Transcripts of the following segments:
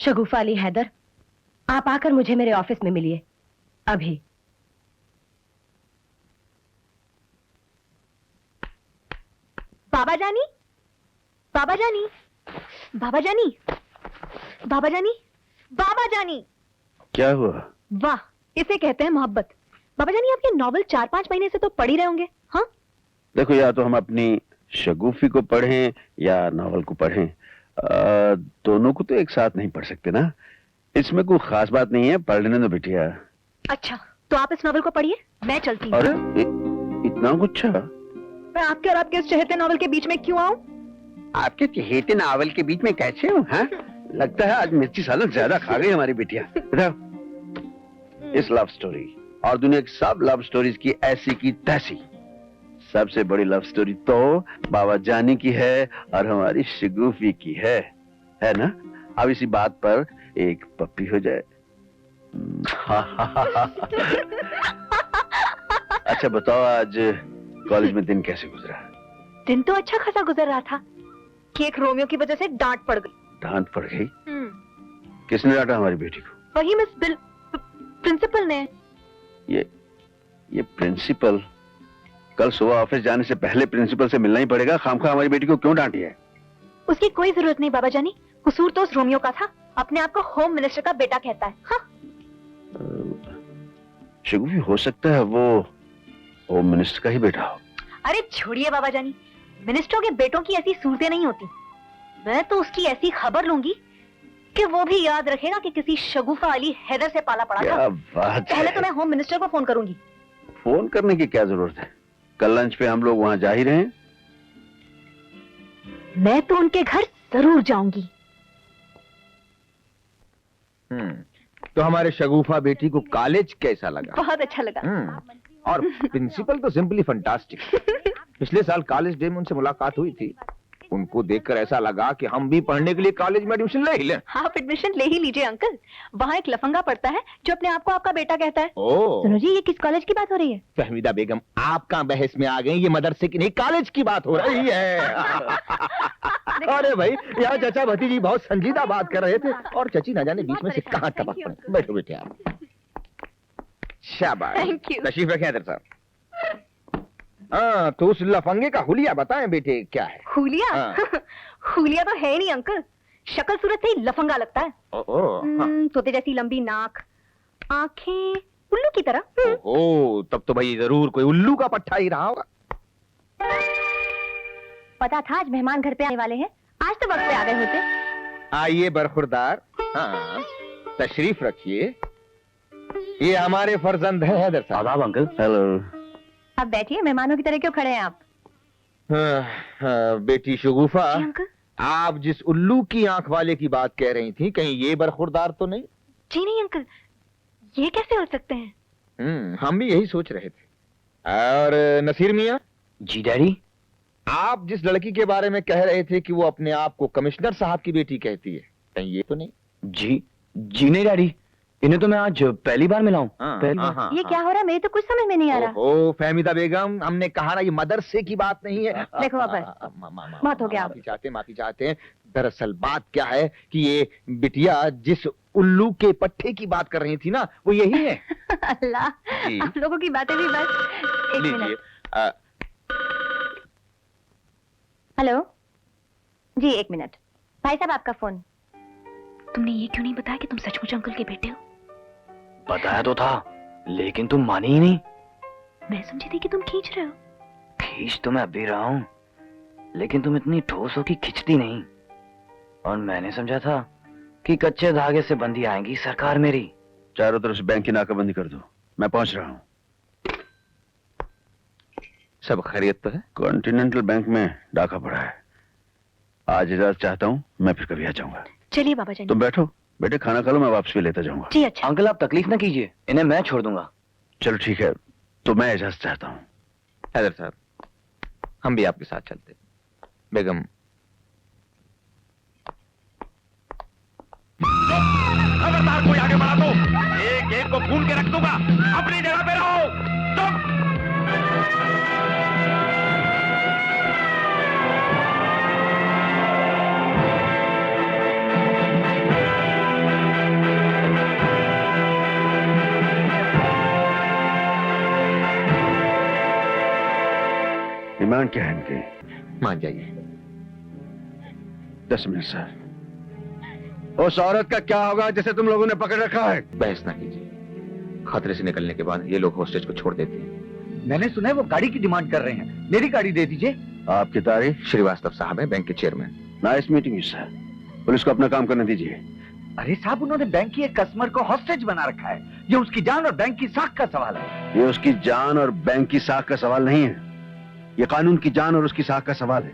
शगुफा अली हैदर, आप आकर मुझे मेरे ऑफिस में मिलिए अभी। बाबा जानी, बाबा जानी, बाबा जानी, बाबा जानी, बाबा जानी। क्या हुआ? वाह, इसे कहते हैं मोहब्बत। बाबा जानी, आपके नॉवल 4-5 महीने से तो पढ़ ही रहे होंगे। हाँ, देखो, या तो हम अपनी शगुफी को पढ़ें या नॉवल को पढ़ें, दोनों को तो एक साथ नहीं पढ़ सकते ना। इसमें कोई खास बात नहीं है, पढ़ लेने दो बिटिया। अच्छा तो आप इस नॉवल को पढ़िए, मैं चलती हूँ। अरे इतना गुच्छा? मैं आपके और आपके इस चहेते नॉवल के बीच में क्यों आऊं? आपके चहेते नावल के बीच में कैसे हूँ? हाँ, लगता है आज मिर्ची सालन ज्यादा खा गई हमारी बिटिया। बताओ, इस लव स्टोरी और दुनिया की सब लव स्टोरीज की ऐसी की तैसी सबसे बड़ी लव स्टोरी तो बाबा जानी की है और हमारी शगुफी की है ना? अब इसी बात पर एक पप्पी हो जाए। अच्छा बताओ, आज कॉलेज में दिन कैसे गुजरा? दिन तो अच्छा खासा गुजर रहा था कि एक रोमियो की वजह से डांट पड़ गई। डांट पड़ गई? किसने डांटा हमारी बेटी को? वही मिस बिल, प्रिंसिपल ने। ये प्रिंसिपल? कल सुबह ऑफिस जाने से पहले प्रिंसिपल से मिलना ही पड़ेगा। खामखा हमारी बेटी को क्यों डांटी है? उसकी कोई जरूरत नहीं बाबा जानी, कसूर तो उस रोमियो का था। अपने आप को होम मिनिस्टर का बेटा कहता है। हाँ, शगुफी हो सकता है वो होम मिनिस्टर का ही बेटा हो। अरे छोड़िए बाबा जानी, मिनिस्टरों के बेटों की ऐसी सूरतें नहीं होती। मैं तो उसकी ऐसी खबर लूंगी कि वो भी याद रखेगा कि किसी शगुफा अली हैदर से पाला पड़ा था। क्या बात पहले है। तो मैं होम मिनिस्टर को फोन करूंगी। फोन करने की क्या जरूरत है? कल लंच पे हम लोग वहां जा ही रहे हैं। मैं तो उनके घर जरूर जाऊंगी। तो हमारे शगुफा बेटी को कॉलेज कैसा लगा? बहुत अच्छा लगा। और प्रिंसिपल तो सिंपली फंटास्टिक। पिछले साल कॉलेज डे में उनसे मुलाकात हुई थी। उनको देखकर ऐसा लगा कि हम भी पढ़ने के लिए कॉलेज में एडमिशन ले ही लें। आप एडमिशन ले ही लीजिए अंकल। वहाँ एक लफंगा पढ़ता है जो अपने आप को आपका बेटा कहता है। ओह, सुनो जी, ये किस कॉलेज की बात हो रही है? फहमीदा बेगम, आप कहाँ बहस में आ गई? ये मदरसे की नहीं, कॉलेज की बात हो रही है। अरे भाई, यहाँ चचा भतीजी बहुत संजीदा बात कर रहे थे और चची ना जाने बीच में से कहाँ टपक पड़े। बैठो बेटे आप। शाबाश, Thank you. तशरीफ रखें हैदर साहब। हाँ, तो उस लफंगे का हुलिया बताएं बेटे, क्या है? हुलिया? हाँ। हुलिया तो है ही नहीं अंकल, शक्ल सूरत से ही लफंगा लगता है। तोते जैसी लंबी नाक, आंखें उल्लू की तरह। ओह, तब तो भाई जरूर कोई उल्लू का पट्टा ही रहा होगा। पता था आज मेहमान घर पे आने वाले हैं, आज तो वक्त पे आ गए होते। आइए बरखुरदार, हाँ तशरीफ रखिए। ये हमारे फर्जंद हैं हैदर साहब। आदाब अंकल। हेलो। अब बैठिए, मेहमानों की तरह क्यों खड़े हैं आप? बेटी शगुफा, जी अंकल। आप जिस उल्लू की आंख वाले की बात कह रही थी, कहीं ये बरखुरदार तो नहीं? जी नहीं अंकल, ये कैसे हो सकते हैं? हम भी यही सोच रहे थे। और नसीर मियाँ जी डैडी। आप जिस लड़की के बारे में कह रहे थे कि वो अपने आप को कमिश्नर साहब की बेटी कहती है, कहीं ये तो नहीं? जी नहीं डैडी, इन्हें तो मैं आज पहली बार मिला हूँ। ये क्या हो रहा है? मेरे तो कुछ समझ में नहीं आ रहा। ओह फहमीदा बेगम, हमने कहा ना ये मदरसे की बात नहीं है। देखो वापस, बात हो गया। माफी चाहते हैं। दरअसल बात क्या है कि ये बिटिया जिस उल्लू के पट्टे की बात कर रही थी ना, वो यही है। अल्लाह, जी। आप लोगों की बातें भी बस। एक लीजिए। मिनट। हेलो जी, एक मिनट। भाई साहब आपका फोन। तुमने ये क्यों नहीं बताया कि तुम सचमुच अंकल के बेटे हो? बताया तो था, लेकिन तुम मानी ही नहीं। मैं समझी थी कि तुम खींच रहे हो। खींच तो मैं अब भी रहा हूं, लेकिन तुम इतनी ठोस हो कि खिंचती नहीं। और मैंने समझा था कि कच्चे धागे से बंधी आएंगी सरकार मेरी। चारों तरफ से बैंक की नाकाबंदी कर दो, मैं पहुंच रहा हूँ। सब खैरियत तो है? कॉन्टिनेंटल बैंक में डाका पड़ा है। आज इजाजत चाहता हूँ, मैं फिर कभी आ जाऊंगा। चलिए बाबा जान। तुम बैठो बेटे, खाना खा लो, मैं वापस भी लेता जाऊंगा। जी अच्छा। अंकल आप तकलीफ ना कीजिए, इन्हें मैं छोड़ दूंगा। चलो ठीक है, तो मैं इजाजत चाहता हूँ। हैदर साहब, हम भी आपके साथ चलते। बेगम, खबरदार कोई आगे बढ़ा तो एक एक को भून के रख दूंगा। अपनी जगह पे रहो। चुप। डिमांड क्या है इनकी? मान जाइए। 10 मिनट सर। उस औरत का क्या होगा जिसे तुम लोगों ने पकड़ रखा है? बहस ना कीजिए। खतरे से निकलने के बाद ये लोग हॉस्टेज को छोड़ देते हैं। मैंने सुना है वो गाड़ी की डिमांड कर रहे हैं। मेरी गाड़ी दे दीजिए। आपकी तारीफ? श्रीवास्तव साहब है, बैंक के chairman. Nice meeting you sir. Police को अपना काम करने दीजिए। अरे साहब, उन्होंने बैंक की एक कस्टमर को हॉस्टेज बना रखा है। ये उसकी जान और बैंक की साख का सवाल है। ये उसकी जान और बैंक की साख का सवाल नहीं है, ये कानून की जान और उसकी साख का सवाल है।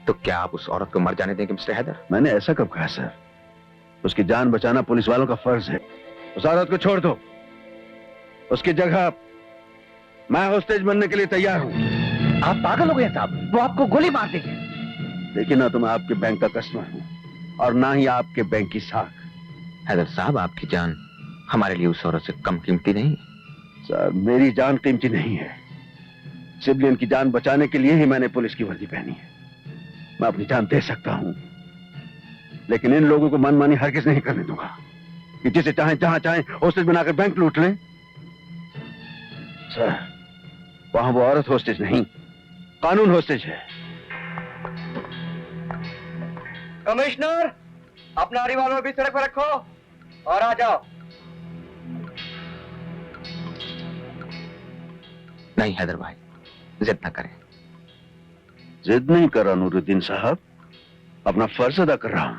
तो क्या आप उस औरत को मर जाने देंगे मिस्टर हैदर? मैंने ऐसा कब कहा सर? उसकी जान बचाना पुलिस वालों का फर्ज है। उस औरत को छोड़ दो, उसकी जगह मैं हॉस्टेज बनने के लिए तैयार हूं। आप पागल हो गए साहब, वो आपको गोली मार देंगे। देखिए ना, तो मैं आपके बैंक का कस्टमर हूं और ना ही आपके बैंक की साख। हैदर साहब, आपकी जान हमारे लिए उस औरत से कम कीमती नहीं। सर, मेरी जान कीमती नहीं है। सिविलियन की जान बचाने के लिए ही मैंने पुलिस की वर्दी पहनी है। मैं अपनी जान दे सकता हूं, लेकिन इन लोगों को मनमानी हरगिज नहीं करने दूंगा कि जिसे चाहे जहां चाहे हॉस्टेज बनाकर बैंक लूट लें। सर, वहां वो औरत हॉस्टेज नहीं, कानून हॉस्टेज है। कमिश्नर, अपना रिवॉल्वर भी सड़क पर रखो और आ जाओ। नहीं हैदर भाई, जिद न करें। जिद नहीं कर रहा नूरुद्दीन साहब, अपना फर्ज अदा कर रहा हूं।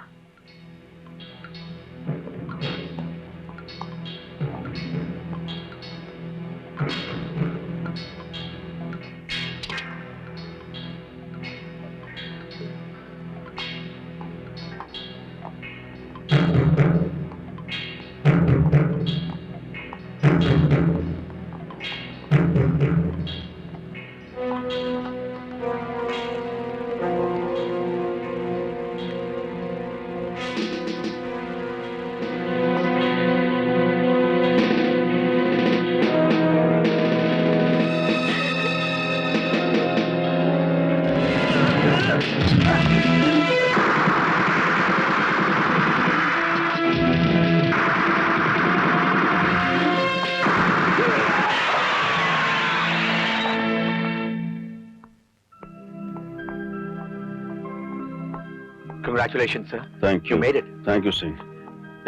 Congratulations, sir. Thank you. You made it. Thank you Singh.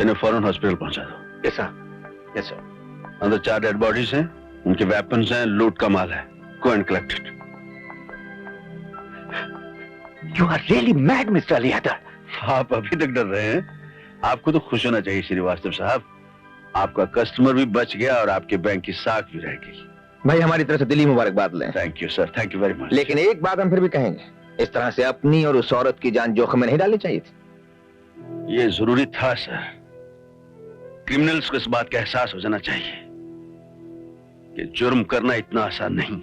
इन्हें फौरन हॉस्पिटल पहुंचा दो। Yes, sir. Yes, sir. अंदर 4 डेड बॉडीज हैं, उनके वेपन्स हैं, लूट का माल है। Go and collect it. You are really mad, Mr. Ali Haider. आप अभी तक डर रहे हैं? आपको तो खुश होना चाहिए श्रीवास्तव साहब। आपका कस्टमर भी बच गया और आपके बैंक की साख भी रह गई। भाई, हमारी तरफ से दिली मुबारकबाद लें। Thank you sir, thank you very much. लेकिन एक बात हम फिर भी कहेंगे, इस तरह से अपनी और उस औरत की जान जोखिम में नहीं डालनी चाहिए थी। ये जरूरी था सर। क्रिमिनल्स को इस बात का एहसास हो जाना चाहिए कि जुर्म करना इतना आसान नहीं।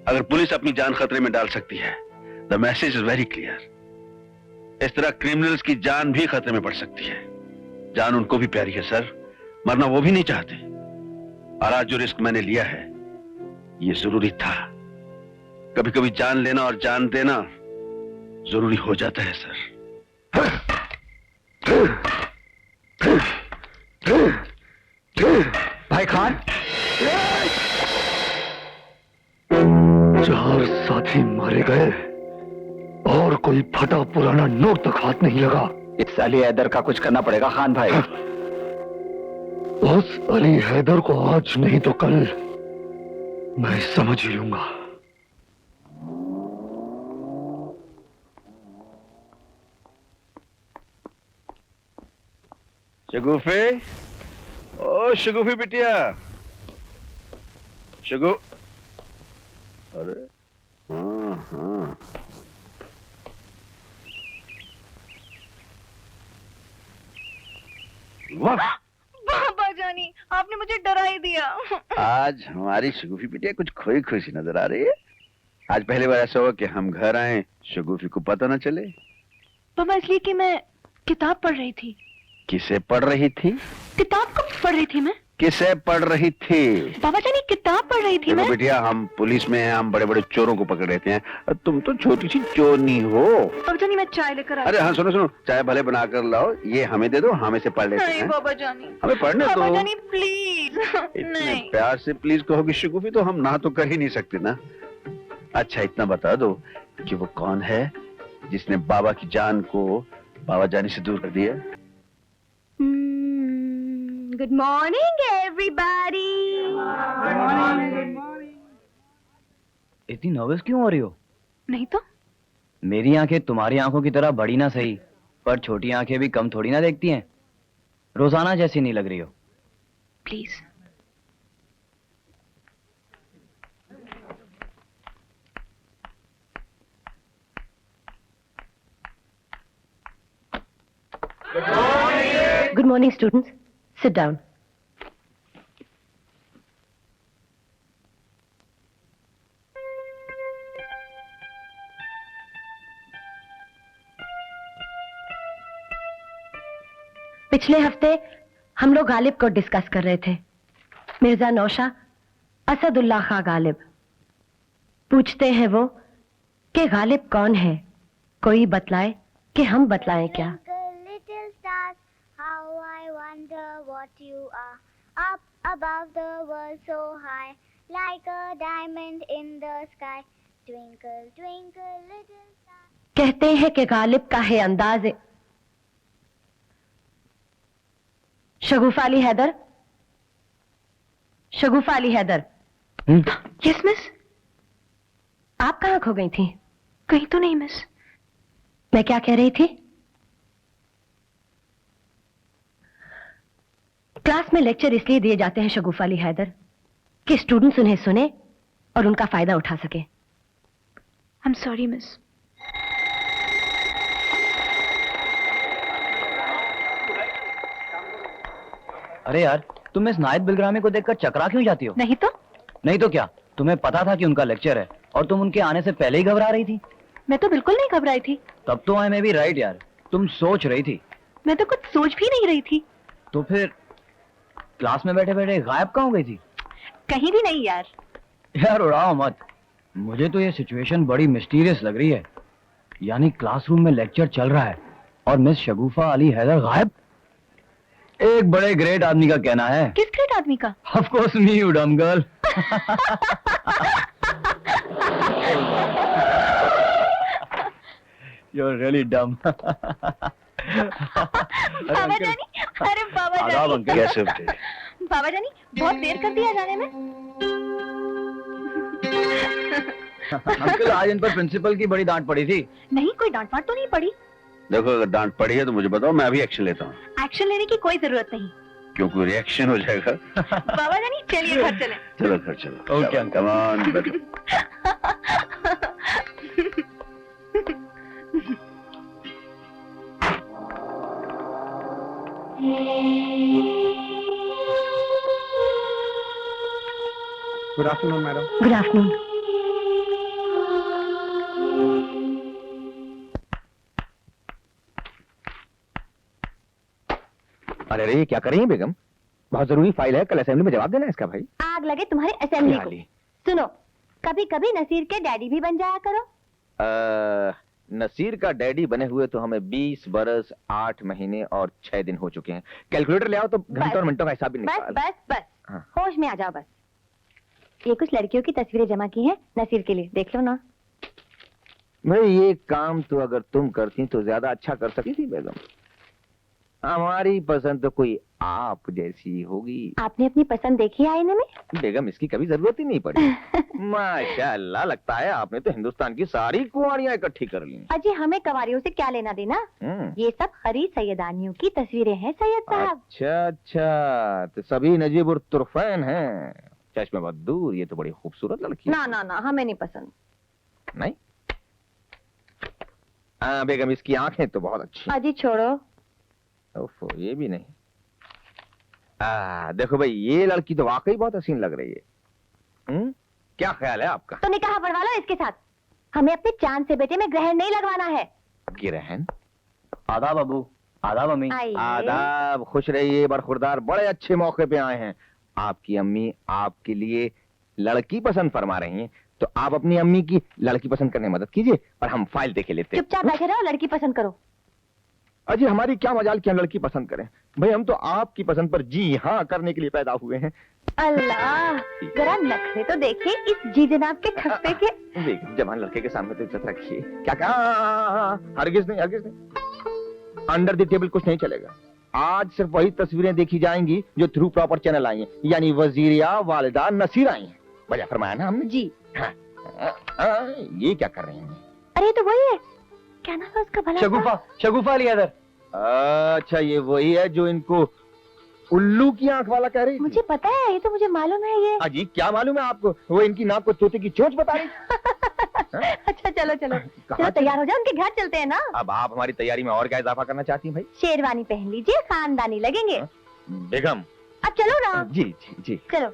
अगर पुलिस अपनी जान खतरे में डाल सकती है, the message is very clear. इस तरह क्रिमिनल्स की जान भी खतरे में पड़ सकती है। जान उनको भी प्यारी है सर, मरना वो भी नहीं चाहते। और आज जो रिस्क मैंने लिया है, ये जरूरी था। कभी कभी जान लेना और जान देना जरूरी हो जाता है सर। भाई खान, 4 साथी मारे गए और कोई फटा पुराना नोट तक हाथ नहीं लगा। इस अली हैदर का कुछ करना पड़ेगा खान भाई। उस अली हैदर को आज नहीं तो कल मैं समझ ही लूंगा। शगुफे, ओ शगुफी बिटिया, शगु, अरे हाँ हाँ, वाह, बाबा जानी, आपने मुझे डरा ही दिया। आज हमारी शगुफी बिटिया कुछ खोई खुशी नजर आ रही है। आज पहली बार ऐसा हुआ कि हम घर आए, शगुफी को पता न चले। पापा, इसलिए कि मैं किताब पढ़ रही थी। किसे पढ़ रही थी? किताब कब पढ़ रही थी मैं? किसे पढ़ रही थी? बाबा जानी, किताब पढ़ रही थी देखो मैं। बिटिया, हम पुलिस में हैं, हम बड़े बड़े चोरों को पकड़ लेते हैं। तुम तो छोटी सी चोरनी हो। बाबा जानी, मैं चाय लेकर आई। अरे हाँ, सुनो सुनो, चाय भले बना कर लाओ, ये हमें दे दो, हमें से पढ़ लेते नहीं हैं। बाबा जानी, हमें पढ़ने बाबा दो। जानी प्लीज। इतने नहीं। प्यार से प्लीज कहोगी शगुफी तो हम ना तो कर ही नहीं सकते ना। अच्छा इतना बता दो कि वो कौन है जिसने बाबा की जान को बाबा जानी से दूर कर दिया? Good morning everybody. इतनी नर्वस क्यों हो रही हो? नहीं तो मेरी आंखें तुम्हारी आंखों की तरह बड़ी ना सही, पर छोटी आंखें भी कम थोड़ी ना देखती हैं। रोजाना जैसी नहीं लग रही हो। Please. Good morning students, sit down. पिछले हफ्ते हम लोग गालिब को डिस्कस कर रहे थे। मिर्जा नौशा असदुल्ला खां गालिब। पूछते हैं वो कि गालिब कौन है, कोई बतलाए कि हम बतलाएं क्या। Little stars, how I wonder what you are. Up above the world so high, like a diamond in the sky. Twinkle, twinkle, little star. कहते हैं कि गालिब का है अंदाज़ शगुफा अली हैदर। शगुफा अली हैदर। Yes miss. आप कहाँ खो गई थी? कहीं तो नहीं मिस। मैं क्या कह रही थी? क्लास में लेक्चर इसलिए दिए जाते हैं शगुफा अली हैदर कि स्टूडेंट्स उन्हें सुने और उनका फायदा उठा सके। I am sorry miss. अरे यार, तुम मिस नायद बिलग्रामी को देखकर चकरा क्यों जाती हो? नहीं तो नहीं तो क्या, तुम्हें पता था कि उनका लेक्चर है और तुम उनके आने से पहले ही घबरा रही थी? मैं तो बिल्कुल नहीं घबराई थी। तब तो आई मे बी राइट यार, तुम सोच रही थी। मैं तो कुछ सोच भी नहीं रही थी। तो फिर क्लास में बैठे बैठे गायब कहाँ हो गई थी? कहीं भी नहीं यार। यार उड़ाओ मत, मुझे तो ये सिचुएशन बड़ी मिस्टीरियस लग रही है। यानी क्लासरूम में लेक्चर चल रहा है और मिस शगुफा अली हैदर गायब। एक बड़े ग्रेट आदमी का कहना है। किस ग्रेट आदमी का? ऑफ कोर्स मी, यू डम गर्ल। You're really dumb. बाबा जानी, अरे बाबा आदाब जानी। अंकल। कैसे उठे? बाबा जानी, बहुत देर कर दिया जाने में। अंकल आज इन पर प्रिंसिपल की बड़ी डांट पड़ी थी। नहीं, कोई डांट पाट तो नहीं पड़ी। देखो अगर डांट पड़ी है तो मुझे बताओ, मैं अभी एक्शन लेता हूँ। एक्शन लेने की कोई जरूरत नहीं। क्योंकि रिएक्शन हो जाएगा। बाबा जानी चलिए घर चले। चलो घर चलो। Okay, uncle. कम ऑन बैठो। Good afternoon madam. Good afternoon. अरे रे, क्या कर रही हैं बेगम? बहुत जरूरी फाइल है, कल असेंबली में जवाब देना है इसका भाई। आग लगे तुम्हारी असेंबली क्या को। ली? सुनो, कभी कभी नसीर के डैडी भी बन जाया करो। नसीर का डैडी बने हुए तो हमें 20 बरस 8 महीने और 6 दिन हो चुके हैं। कैलकुलेटर ले आओ तो घंटों और मिनटों का हिसाब भी बस निकाल। बस बस, हाँ। होश में आ जाओ बस। ये कुछ लड़कियों की तस्वीरें जमा की हैं नसीर के लिए, देख लो ना। भाई ये काम तो अगर तुम करती तो ज्यादा अच्छा कर सकती थी बेगम। हमारी पसंद तो कोई आप जैसी होगी। आपने अपनी पसंद देखी है आईने में? बेगम इसकी कभी जरूरत ही नहीं पड़ी। माशाअल्लाह, लगता है आपने तो हिंदुस्तान की सारी कुंवारियां इकट्ठी कर ली। अजी हमें कवारियों से क्या लेना देना? ये सब खरी सैयदानियों की तस्वीरें हैं सैयद साहब। अच्छा अच्छा, तो सभी नजीब और तुरफैन हैं। चश्मे बहुत दूर, ये तो बड़ी खूबसूरत लड़की है। ना ना ना, हमें नहीं पसंद। नहीं? हाँ बेगम, इसकी आंखें तो बहुत अच्छी। अजी छोड़ो। ओफो, ये भी नहीं। देखो भाई, ये लड़की तो वाकई बहुत हसीन लग रही है। क्या ख्याल है आपका? तो निकाह पढ़वा लो इसके साथ। हमें अपने चांद से बेटे में ग्रहण नहीं लगवाना है। ग्रहण? आदाब अबू, आदाब अम्मी। आइए। आदाब, खुश रहिए बरखुरदार, बड़े अच्छे मौके पे आए हैं। आपकी अम्मी आपके लिए लड़की पसंद फरमा रही हैं, तो आप अपनी अम्मी की लड़की पसंद करने में मदद कीजिए और हम फाइल देखे लेते हैं। चुपचाप बैठे रहो, लड़की पसंद करो। अजी हमारी क्या मजाल की हम लड़की पसंद करें, भाई हम तो आपकी पसंद पर जी हाँ करने के लिए पैदा हुए हैं। अल्लाह, जरा नखरे तो देखिए इस जी जनाब के खप्पे के। देख जवान लड़के के सामने तो इज्जत रखिए। क्या कहा? हरगिज नहीं, हरगिज नहीं। अंडर द टेबल कुछ नहीं चलेगा। आज सिर्फ वही तस्वीरें देखी जाएंगी जो थ्रू प्रॉपर चैनल आई हैं, यानी वजीरिया, वालिदा, नसीर आई हैं। बढ़िया फरमाया ना हमने जी। हाँ। ये क्या कर रहे हैं? अरे ये तो वही है, क्या नाम है उसका भला? शगुफा अली हैदर। अच्छा ये वही है जो इनको उल्लू की आंख वाला कह रही थी? मुझे पता है, ये तो मुझे मालूम है ये। अजी क्या मालूम है आपको? वो इनकी नाक को तोते की चोंच बता रही। अच्छा चलो चलो कहाँ चलो, तैयार हो जाओ, उनके घर चलते हैं ना। अब आप हमारी तैयारी में और क्या इजाफा करना चाहती हैं भाई? शेरवानी पहन लीजिए, खानदानी लगेंगे। बेगम। अब चलो ना। जी जी जी। चलो